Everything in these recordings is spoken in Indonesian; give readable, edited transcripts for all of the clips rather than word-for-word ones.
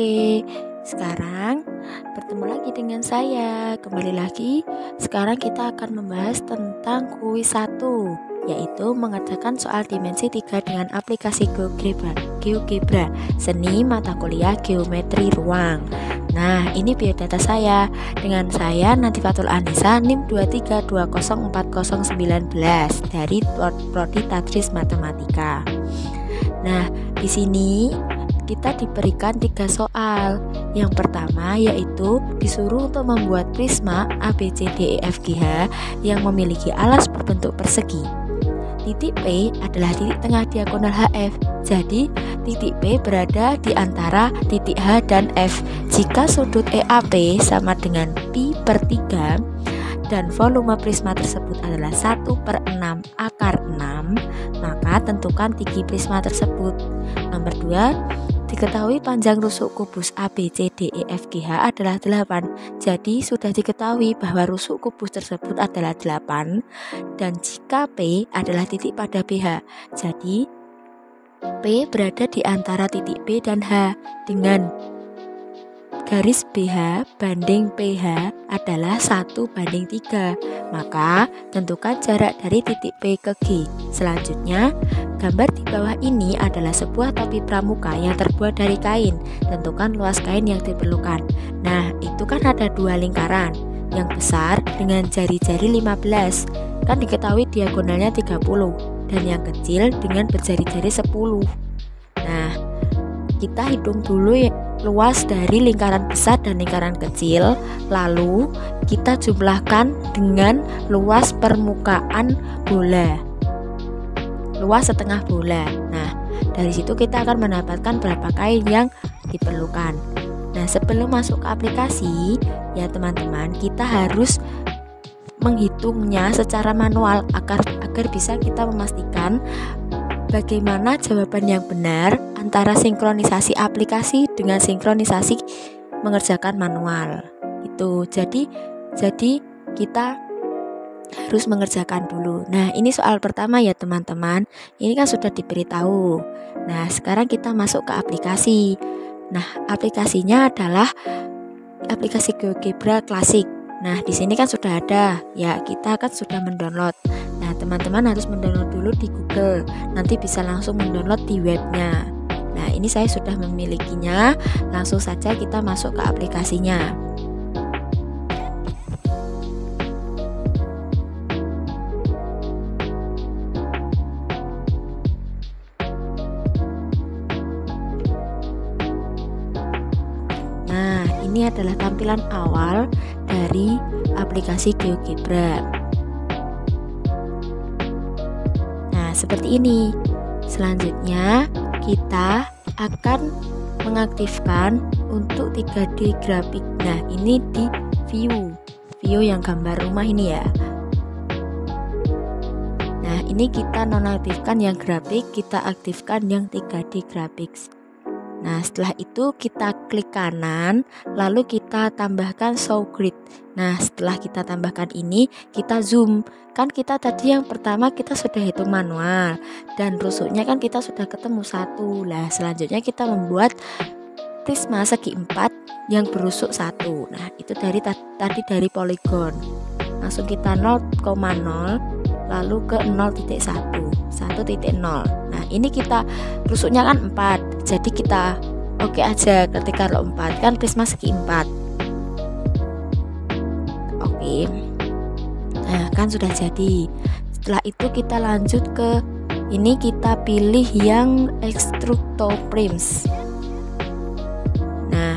Oke, sekarang bertemu lagi dengan saya. Kembali lagi, sekarang kita akan membahas tentang kuis 1, yaitu mengerjakan soal dimensi 3 dengan aplikasi GeoGebra, seni mata kuliah geometri ruang. Nah, ini biodata saya. Dengan saya Nadifatul Anissa, NIM 232040919 dari Prodi Tadris Matematika. Nah, di sini kita diberikan 3 soal. Yang pertama yaitu disuruh untuk membuat prisma ABCDEFGH yang memiliki alas berbentuk persegi. Titik P adalah titik tengah diagonal HF. Jadi titik P berada di antara titik H dan F. Jika sudut EAP sama dengan pi/3 dan volume prisma tersebut adalah 1/6 akar 6, maka tentukan tinggi prisma tersebut. Nomor 2, diketahui panjang rusuk kubus ABCDEFGH adalah 8. Jadi sudah diketahui bahwa rusuk kubus tersebut adalah 8. Dan jika P adalah titik pada BH, jadi P berada di antara titik B dan H dengan garis BH banding PH adalah 1/3. Maka tentukan jarak dari titik P ke G. Selanjutnya, gambar di bawah ini adalah sebuah topi pramuka yang terbuat dari kain. Tentukan luas kain yang diperlukan. Nah, itu kan ada 2 lingkaran. Yang besar dengan jari-jari 15, kan diketahui diagonalnya 30, dan yang kecil dengan berjari-jari 10. Nah, kita hitung dulu ya luas dari lingkaran besar dan lingkaran kecil, lalu kita jumlahkan dengan luas permukaan bola, luas setengah bola. Nah, dari situ kita akan mendapatkan berapa kain yang diperlukan. Nah, sebelum masuk ke aplikasi ya teman-teman, kita harus menghitungnya secara manual agar bisa kita memastikan bagaimana jawaban yang benar antara sinkronisasi aplikasi dengan sinkronisasi mengerjakan manual. Itu jadi kita harus mengerjakan dulu. Nah, ini soal pertama ya teman-teman. Ini kan sudah diberitahu. Nah, sekarang kita masuk ke aplikasi. Nah, aplikasinya adalah aplikasi GeoGebra klasik. Nah, di sini kan sudah ada. Ya, kita kan sudah mendownload. Nah, teman-teman harus mendownload dulu di Google. Nanti bisa langsung mendownload di webnya. Nah, ini saya sudah memilikinya. Langsung saja kita masuk ke aplikasinya. Nah, ini adalah tampilan awal dari aplikasi GeoGebra. Nah, seperti ini. Selanjutnya, kita akan mengaktifkan untuk 3D grafik. Nah, ini di view yang gambar rumah ini ya. Nah, ini kita nonaktifkan yang grafik, kita aktifkan yang 3D graphics. Nah, setelah itu kita klik kanan, lalu kita tambahkan show grid. Nah, setelah kita tambahkan ini, kita zoom. Kan kita tadi yang pertama kita sudah hitung manual, dan rusuknya kan kita sudah ketemu 1. Nah, selanjutnya kita membuat prisma segi 4 yang berusuk 1. Nah, itu tadi dari poligon. Langsung kita 0,0 lalu ke 0.1, 1.0. Nah, ini kita rusuknya kan 4. Jadi kita oke aja ketika 4 kan prisma segi 4. Oke. Nah, kan sudah jadi. Setelah itu kita lanjut ke ini, kita pilih yang Extructoprims. Nah,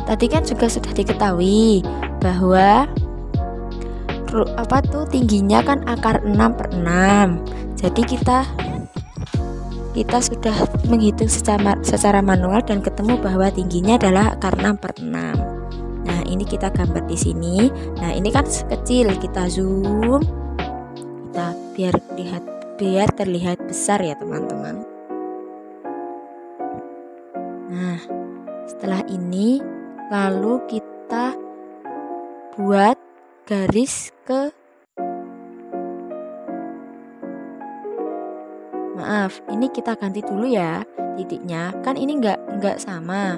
tadi kan juga sudah diketahui bahwa tingginya kan akar 6/6. Jadi kita sudah menghitung secara manual dan ketemu bahwa tingginya adalah akar 6/6. Nah, ini kita gambar di sini. Nah, ini kan kecil, kita zoom. Kita biar terlihat besar ya, teman-teman. Nah, setelah ini lalu kita buat garis ke maaf, ini kita ganti dulu ya titiknya. Kan ini enggak sama.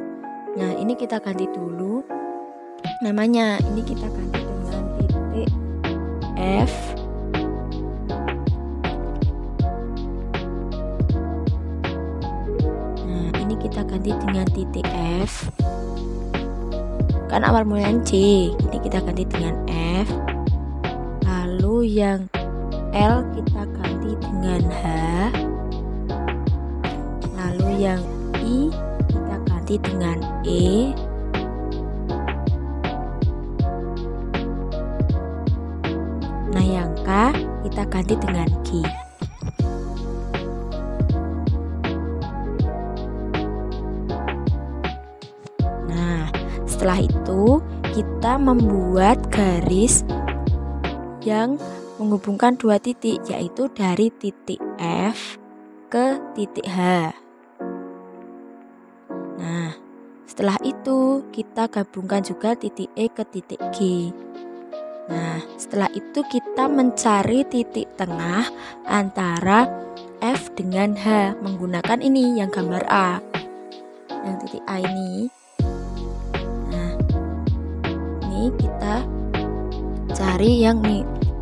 Nah, ini kita ganti dulu namanya. Ini kita ganti dengan titik F. Nah, ini kita ganti dengan titik F. Kan awal mulanya C, ini kita ganti dengan F. Lalu yang L kita ganti dengan H. Lalu yang I kita ganti dengan E. Nah, yang K kita ganti dengan G. Nah, setelah itu kita membuat garis yang menghubungkan dua titik, yaitu dari titik F ke titik H. Nah, setelah itu kita gabungkan juga titik E ke titik G. Nah, setelah itu kita mencari titik tengah antara F dengan H menggunakan ini yang gambar A, yang titik A ini. Nah, ini kita cari yang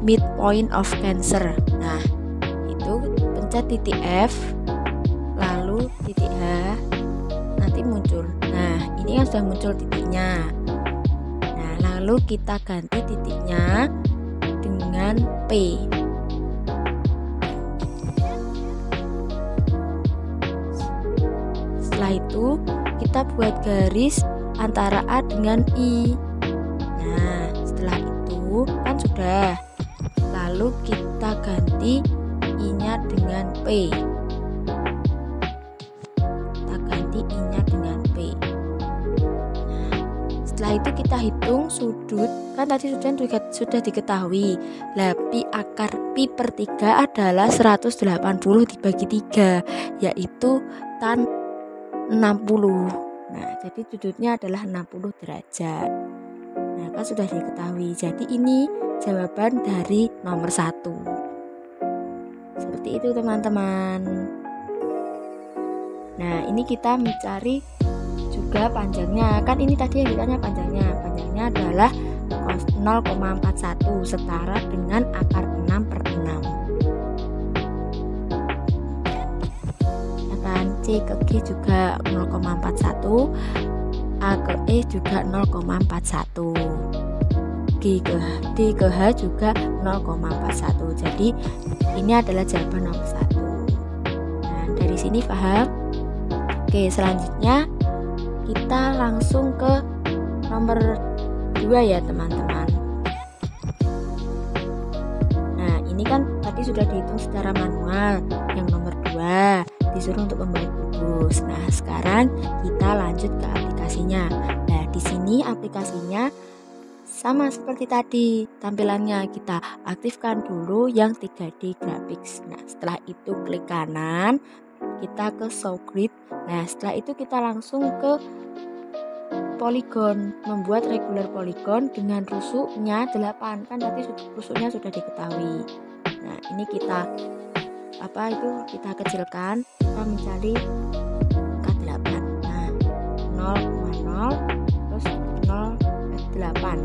midpoint of Cancer. Nah, itu pencet titik F, lalu titik H, nanti muncul. Nah, ini kan sudah muncul titiknya. Nah, lalu kita ganti titiknya dengan P. Setelah itu kita buat garis antara A dengan I. Nah, setelah itu kan sudah. Lalu kita ganti I-nya dengan P. Kita ganti I-nya dengan P. Nah, setelah itu kita hitung sudut. Kan tadi sudah diketahui. Lah, pi akar pi per 3 adalah 180 dibagi 3, yaitu tan 60. Nah, jadi sudutnya adalah 60 derajat. Nah, kan sudah diketahui. Jadi ini jawaban dari nomor 1. Seperti itu, teman-teman. Nah, ini kita mencari juga panjangnya. Kan ini tadi yang ditanya panjangnya. Panjangnya adalah 0,41 setara dengan akar 6 per 6. C ke G juga 0,41, A ke E juga 0,41, D ke H juga 0,41. Jadi ini adalah jawaban nomor 1. Nah, dari sini paham? Oke, selanjutnya kita langsung ke nomor 2 ya, teman-teman. Nah, ini kan tadi sudah dihitung secara manual. Yang nomor 2 disuruh untuk membuat kubus. Nah, sekarang kita lanjut ke aplikasinya. Nah, di sini aplikasinya sama seperti tadi. Tampilannya kita aktifkan dulu yang 3D graphics. Nah, setelah itu klik kanan, kita ke show grid. Nah, setelah itu kita langsung ke poligon, membuat regular poligon dengan rusuknya 8. Kan tadi rusuknya sudah diketahui. Nah, ini kita kita kecilkan, kita mencari K8. Nah, 0,0 terus 0,8.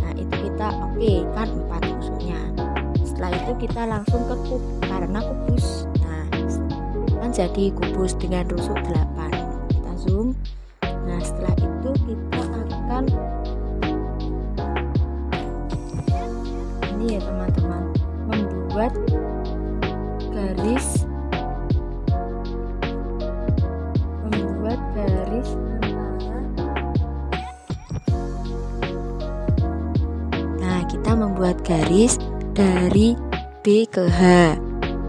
Nah, itu kita oke, kan 4 rusuknya. Setelah itu kita langsung ke kub, karena kubus. Nah, kan jadi kubus dengan rusuk 8. Kita zoom. Nah, setelah itu kita akan ini ya, teman-teman, membuat garis antara. Nah, kita membuat garis dari B ke H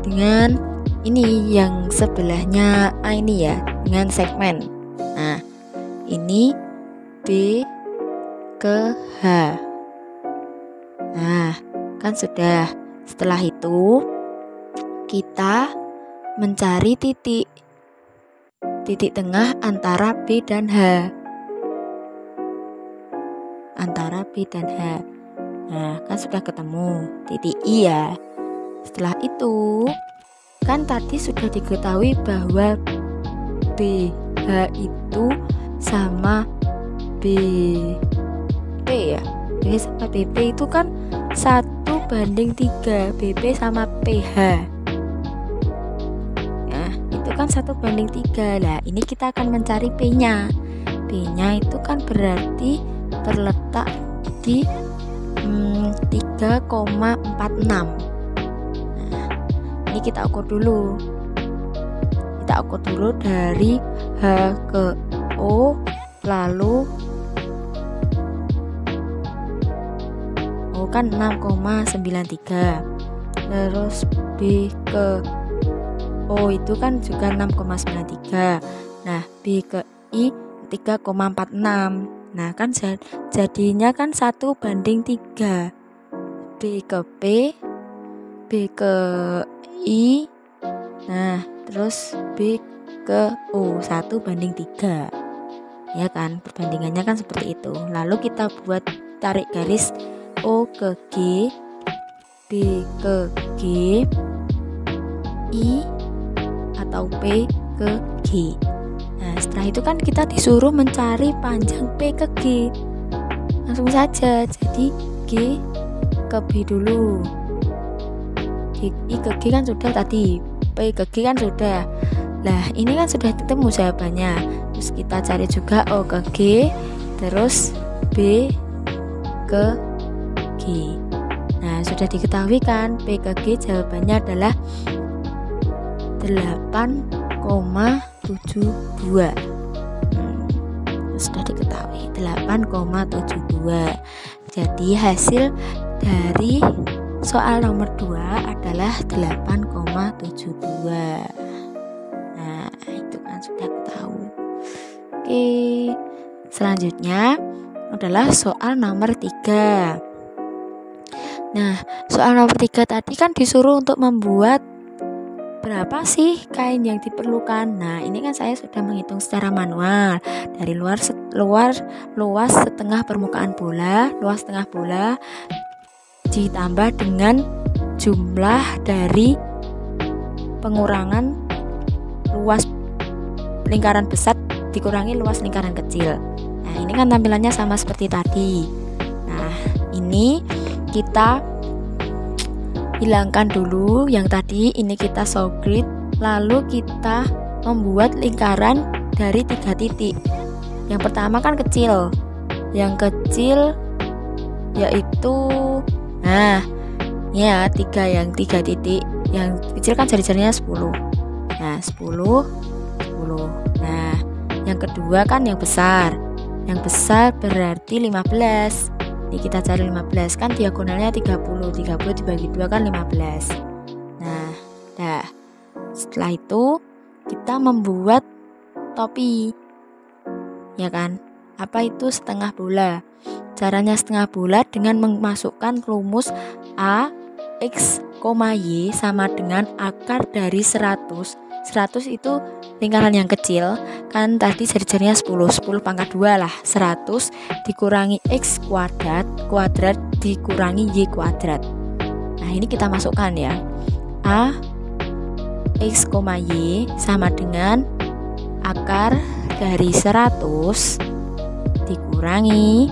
dengan ini yang sebelahnya A ini ya, dengan segmen. Nah, ini B ke H. Nah, kan sudah. Setelah itu kita mencari titik tengah antara B dan H. Antara B dan H. Nah, kan sudah ketemu titik I ya. Setelah itu, kan tadi sudah diketahui bahwa BH itu sama BP ya. B sama BP itu kan 1:3, BP sama PH. Nah, itu kan 1:3. Lah, ini kita akan mencari P-nya. P-nya itu kan berarti terletak di 3,46. Nah, ini kita ukur dulu. Kita ukur dulu dari H ke O, lalu O kan 6,93, terus B ke O itu kan juga 6,93. Nah, B ke I 3,46. Nah, kan jadinya kan 1:3. B ke P, B ke I, nah terus B ke O 1:3. Ya kan, perbandingannya kan seperti itu. Lalu kita buat tarik garis O ke G, B ke G, I atau P ke G. Nah, setelah itu kan kita disuruh mencari panjang P ke G. Langsung saja, jadi G ke B dulu. I ke G kan sudah tadi, P ke G kan sudah. Lah, ini kan sudah ketemu jawabannya. Terus kita cari juga O ke G, terus B ke G. Nah, sudah diketahui kan P ke G jawabannya adalah 8,72. Sudah diketahui 8,72. Jadi hasil dari soal nomor 2 adalah 8,72. Nah, itu kan sudah tahu. Oke, selanjutnya adalah soal nomor 3. Nah, soal nomor 3 tadi kan disuruh untuk membuat berapa sih kain yang diperlukan. Nah, ini kan saya sudah menghitung secara manual dari luas setengah permukaan bola, luas setengah bola ditambah dengan jumlah dari pengurangan luas lingkaran besar dikurangi luas lingkaran kecil. Nah, ini kan tampilannya sama seperti tadi. Nah, ini kita hilangkan dulu yang tadi, ini kita show grid, lalu kita membuat lingkaran dari 3 titik. Yang pertama kan kecil, yang kecil yaitu, nah ya 3 titik, yang kecil kan jari-jarinya 10. Nah 10. Nah yang kedua kan yang besar berarti 15. Ini kita cari 15, kan diagonalnya 30 dibagi 2 kan 15. Nah, setelah itu kita membuat topi, ya kan? Apa itu setengah bola? Caranya setengah bola dengan memasukkan rumus A X, Y sama dengan akar dari 100. 100 itu lingkaran yang kecil, kan tadi jari-jarinya 10 pangkat 2 lah. 100 dikurangi X kuadrat dikurangi Y kuadrat. Nah, ini kita masukkan ya. A X, Y sama dengan akar dari 100 dikurangi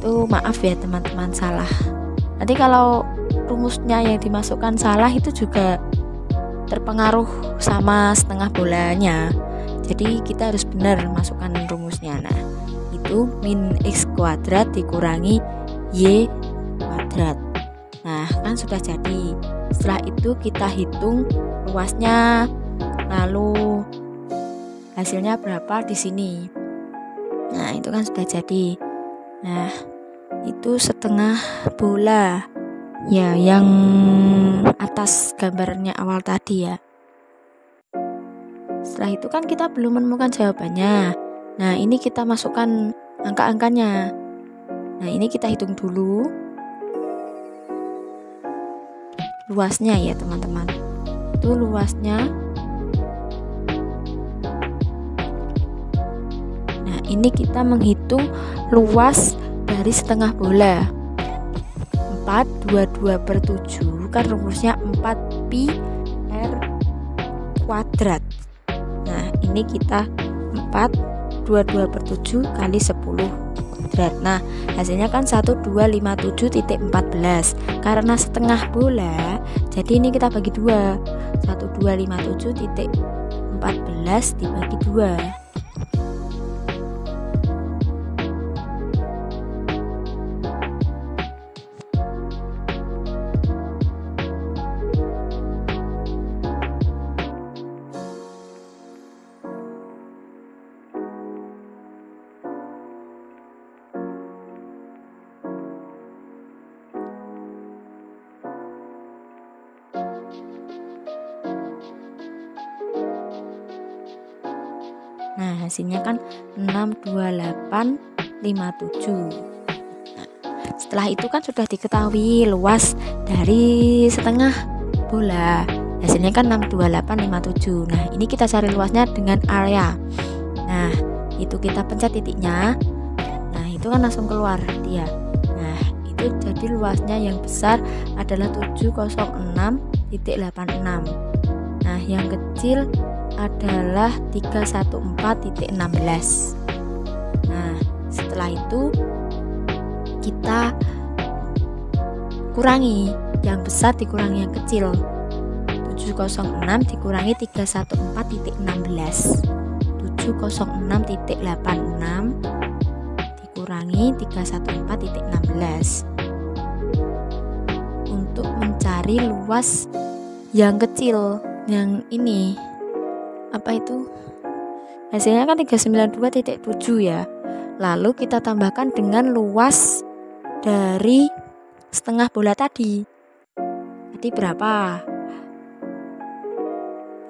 itu, maaf ya teman-teman, salah. Nanti kalau rumusnya yang dimasukkan salah itu juga terpengaruh sama setengah bolanya. Jadi kita harus benar masukkan rumusnya. Nah, itu min X kuadrat dikurangi Y kuadrat. Nah, kan sudah jadi. Setelah itu kita hitung luasnya, lalu hasilnya berapa di sini. Nah, itu kan sudah jadi. Nah, itu setengah bola ya, yang atas gambarnya awal tadi ya. Setelah itu kan kita belum menemukan jawabannya. Nah, ini kita masukkan angka-angkanya. Nah, ini kita hitung dulu luasnya ya teman-teman. Itu luasnya. Ini kita menghitung luas dari setengah bola 4/22/7 kan rumusnya 4pi r kuadrat. Nah ini kita 4/22/7 kali 10 kuadrat. Nah hasilnya kan 1257.14. Karena setengah bola, jadi ini kita bagi 2. 1257.14 dibagi 2. Nah hasilnya kan 62857. Nah, setelah itu kan sudah diketahui luas dari setengah bola, hasilnya kan 62857. Nah ini kita cari luasnya dengan area. Nah itu kita pencet titiknya, nah itu kan langsung keluar dia. Nah itu jadi luasnya yang besar adalah 706.86. Nah yang kecil adalah 314.16. Nah setelah itu kita kurangi, yang besar dikurangi yang kecil. 706 dikurangi 314.16. 706.86 dikurangi 314.16 untuk mencari luas yang kecil, yang ini apa itu, hasilnya kan 392.7 ya. Lalu kita tambahkan dengan luas dari setengah bola tadi. Jadi berapa?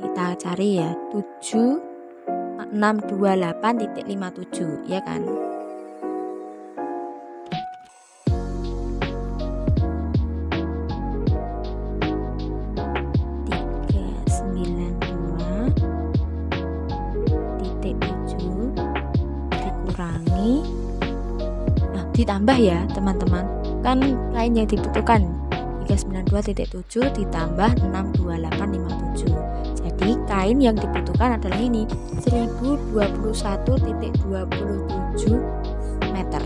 Kita cari ya, 7628.57 ya kan. Ditambah ya teman-teman, kan lain yang dibutuhkan 392.7 ditambah 62857. Jadi kain yang dibutuhkan adalah ini 1021.27 meter.